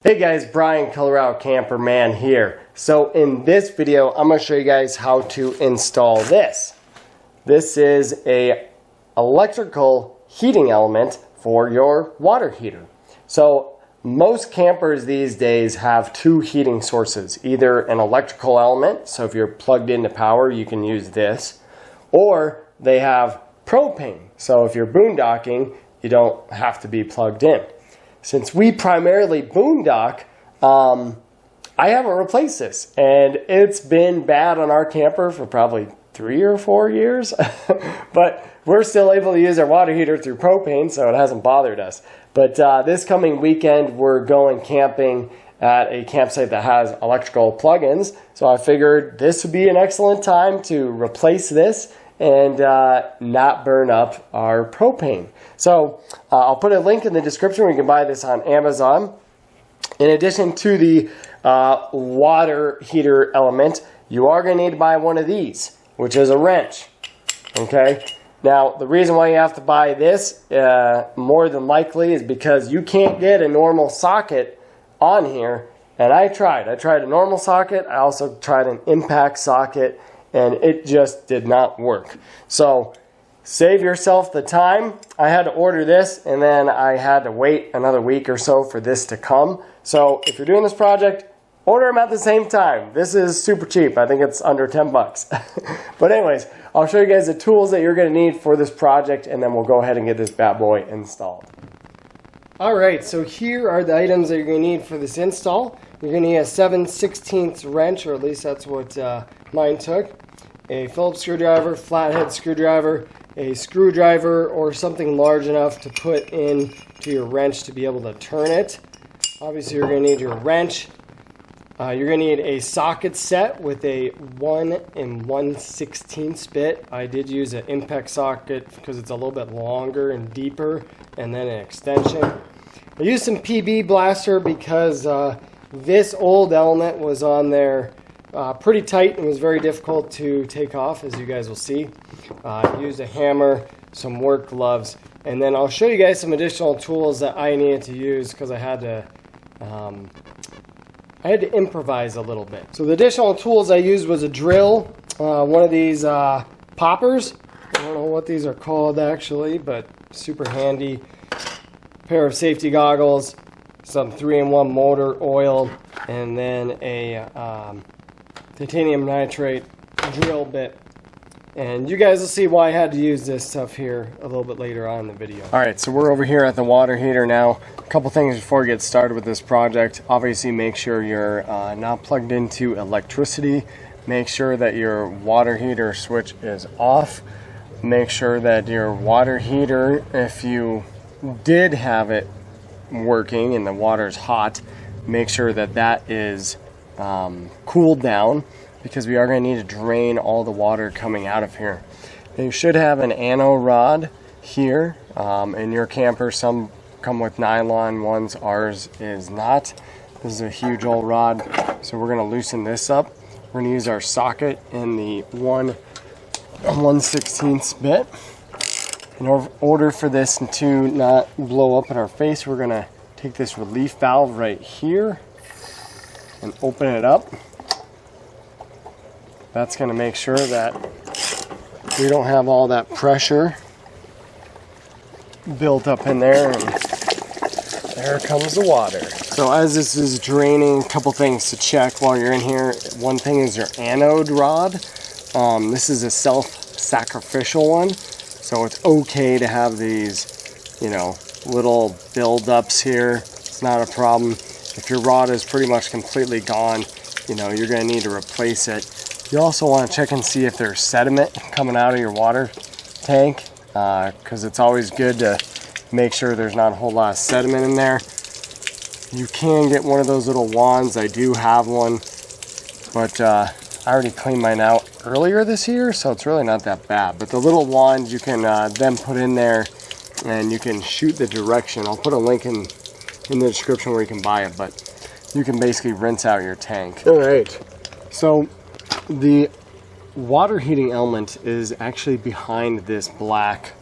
Hey guys, Brian, Colorado Camper Man here. So in this video, I'm going to show you guys how to install this. This is a electrical heating element for your water heater. So most campers these days have two heating sources, either an electrical element, so if you're plugged into power, you can use this, or they have propane. So if you're boondocking, you don't have to be plugged in. Since we primarily boondock, I haven't replaced this, and it's been bad on our camper for probably 3 or 4 years, but we're still able to use our water heater through propane, so it hasn't bothered us. But this coming weekend, we're going camping at a campsite that has electrical plugins, so I figured this would be an excellent time to replace this and not burn up our propane. So I'll put a link in the description where you can buy this on Amazon. In addition to the water heater element, you are going to need to buy one of these, which is a wrench. Okay. Now, the reason why you have to buy this more than likely is because you can't get a normal socket on here. And I tried a normal socket. I also tried an impact socket, and it just did not work. So save yourself the time. I had to order this, and then I had to wait another week or so for this to come. So if you're doing this project, order them at the same time. This is super cheap. I think it's under 10 bucks. But anyways, I'll show you guys the tools that you're going to need for this project, and then we'll go ahead and get this bad boy installed. Alright, so here are the items that you're going to need for this install. You're going to need a 7/16 wrench, or at least that's what mine took. A Phillips screwdriver, flathead screwdriver, a screwdriver or something large enough to put in to your wrench to be able to turn it. Obviously you're going to need your wrench. You're going to need a socket set with a 1 1/16 bit. I did use an impact socket because it's a little bit longer and deeper, and then an extension. I used some PB blaster because this old element was on there pretty tight and was very difficult to take off, as you guys will see. I used a hammer, some work gloves, and then I'll show you guys some additional tools that I needed to use because I had to improvise a little bit. So the additional tools I used was a drill, one of these poppers. I don't know what these are called actually, but super handy. A pair of safety goggles, some 3-in-1 motor oil, and then a titanium nitrate drill bit. And you guys will see why I had to use this stuff here a little bit later on in the video. Alright, so we're over here at the water heater now. A couple things before we get started with this project. Obviously make sure you're not plugged into electricity. Make sure that your water heater switch is off. Make sure that your water heater, if you did have it working and the water's hot, make sure that that is cooled down, because we are going to need to drain all the water coming out of here. And you should have an anode rod here. In your camper, some come with nylon ones. Ours is not. This is a huge old rod, so we're going to loosen this up. We're going to use our socket in the 1 1/16 bit. In order for this to not blow up in our face, we're going to take this relief valve right here and open it up. That's going to make sure that we don't have all that pressure built up in there, and there comes the water. So as this is draining, a couple things to check while you're in here. One thing is your anode rod. This is a self-sacrificial one, so it's okay to have these, you know, little build-ups here. It's not a problem. If your rod is pretty much completely gone, you know, you're going to need to replace it. You also want to check and see if there's sediment coming out of your water tank, because it's always good to make sure there's not a whole lot of sediment in there. You can get one of those little wands. I do have one, but I already cleaned mine out earlier this year, so it's really not that bad. But the little wand you can then put in there, and you can shoot the direction. I'll put a link in the description where you can buy it, but you can basically rinse out your tank. All right, so the water heating element is actually behind this black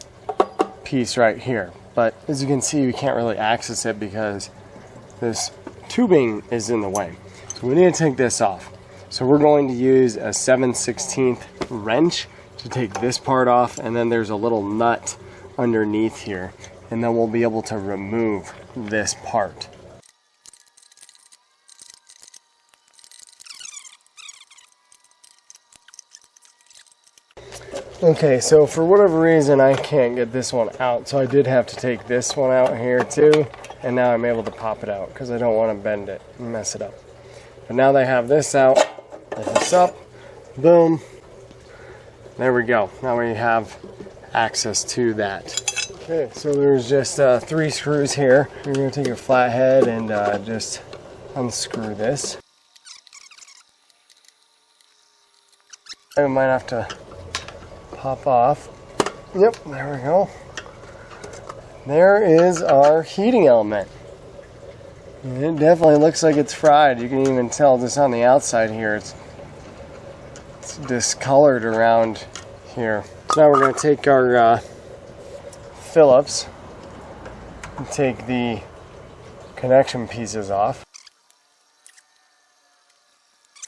piece right here, but as you can see, you can't really access it because this tubing is in the way. So we need to take this off. So we're going to use a 7/16 wrench to take this part off, and then there's a little nut underneath here, and then we'll be able to remove this part. Okay, so for whatever reason I can't get this one out, so I did have to take this one out here too, and now I'm able to pop it out because I don't want to bend it and mess it up. But now that I have this out, lift this up, boom, there we go. Now we have access to that. Okay, so there's just 3 screws here. You're going to take your flathead and just unscrew this. I might have to pop off. Yep, there we go. There is our heating element. It definitely looks like it's fried. You can even tell just on the outside here, it's discolored around here. So now we're going to take our Phillips and take the connection pieces off.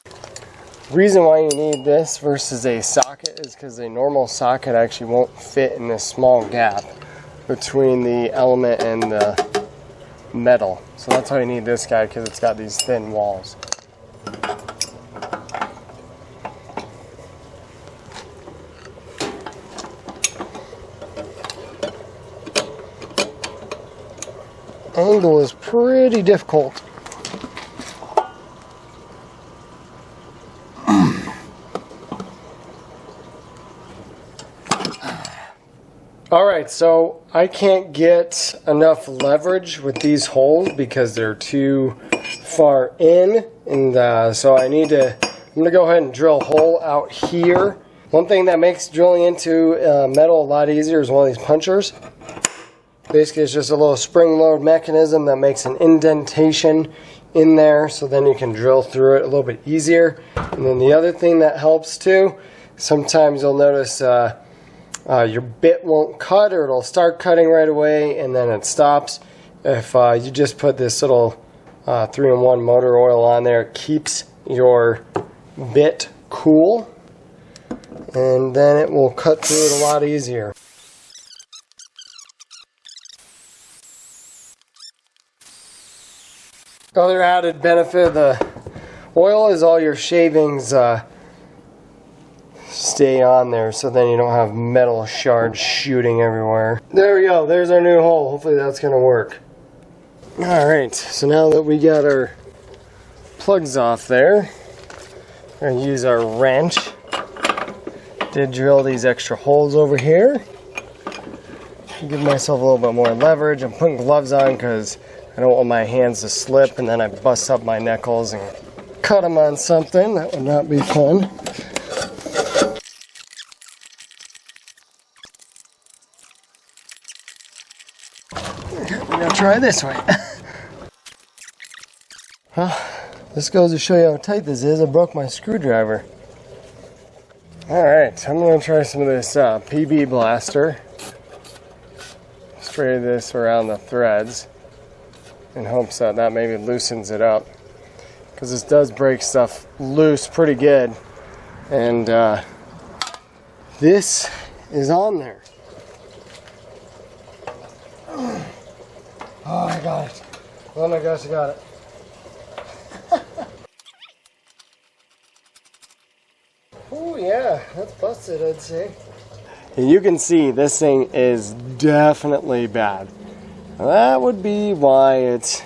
The reason why you need this versus a socket is because a normal socket actually won't fit in this small gap between the element and the metal. So that's why you need this guy, because it's got these thin walls. Angle is pretty difficult. Alright, so I can't get enough leverage with these holes because they're too far in, and so I'm going to go ahead and drill a hole out here. One thing that makes drilling into metal a lot easier is one of these punchers. Basically it's just a little spring load mechanism that makes an indentation in there, so then you can drill through it a little bit easier. And then the other thing that helps too, sometimes you'll notice your bit won't cut, or it'll start cutting right away and then it stops. If you just put this little 3-in-1 motor oil on there, it keeps your bit cool, and then it will cut through it a lot easier. Other added benefit of the oil is all your shavings stay on there, so then you don't have metal shards shooting everywhere. There we go, there's our new hole. Hopefully that's going to work. Alright, so now that we got our plugs off there, we're going to use our wrench to drill these extra holes over here. Give myself a little bit more leverage. I'm putting gloves on because I don't want my hands to slip and then I bust up my knuckles and cut them on something. That would not be fun. We're going to try this way. Well, this goes to show you how tight this is. I broke my screwdriver. Alright, I'm going to try some of this PB blaster. Spray this around the threads in hopes that that maybe loosens it up, because this does break stuff loose pretty good, and this is on there. Oh, I got it. Oh my gosh, I got it. Oh yeah, that's busted, I'd say. And you can see this thing is definitely bad. That would be why it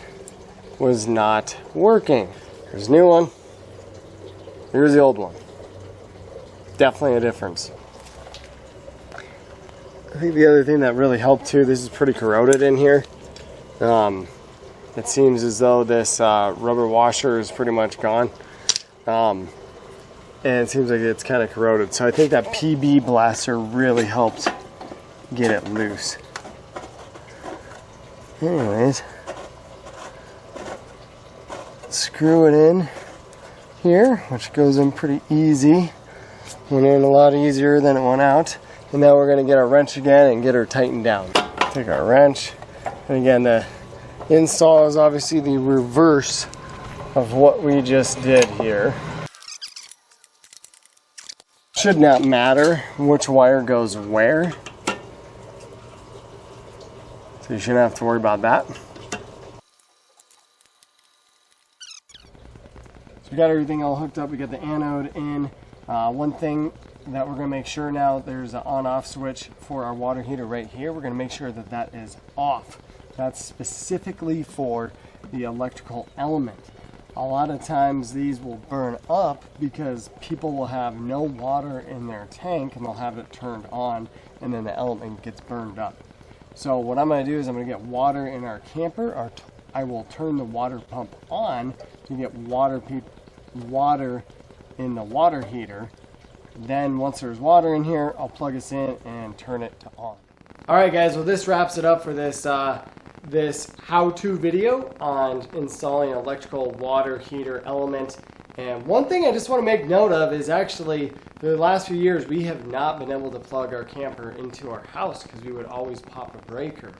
was not working. Here's a new one. Here's the old one. Definitely a difference. I think the other thing that really helped too, this is pretty corroded in here. It seems as though this rubber washer is pretty much gone. And it seems like it's kind of corroded. So I think that PB blaster really helped get it loose. Anyways, screw it in here, which goes in pretty easy. Went in a lot easier than it went out. And now we're going to get our wrench again and get her tightened down. Take our wrench, and again the install is obviously the reverse of what we just did here. Should not matter which wire goes where, so you shouldn't have to worry about that. So we got everything all hooked up. We got the anode in. One thing that we're going to make sure now, there's an on-off switch for our water heater right here. We're going to make sure that that is off. That's specifically for the electrical element. A lot of times these will burn up because people will have no water in their tank and they'll have it turned on and then the element gets burned up. So what I'm going to do is I'm going to get water in our camper. I will turn the water pump on to get water in the water heater. Then once there's water in here, I'll plug us in and turn it to on. Alright guys, well this wraps it up for this this how-to video on installing an electrical water heater element. And one thing I just want to make note of is actually for the last few years we have not been able to plug our camper into our house because we would always pop a breaker.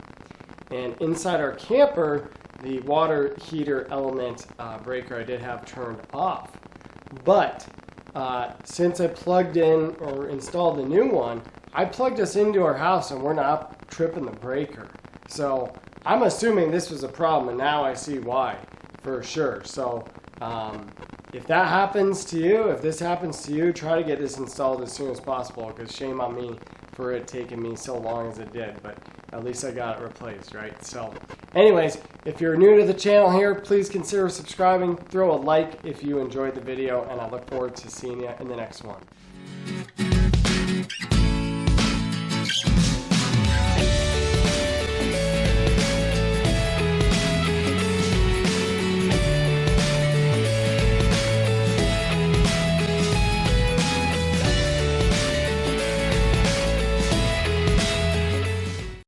And inside our camper, the water heater element breaker I did have turned off. But since I plugged in or installed the new one, I plugged us into our house and we're not tripping the breaker. So I'm assuming this was a problem, and now I see why for sure. So if that happens to you, if this happens to you, try to get this installed as soon as possible, because shame on me for it taking me so long as it did, but at least I got it replaced, right? So anyways, if you're new to the channel here, please consider subscribing, throw a like if you enjoyed the video, and I look forward to seeing you in the next one.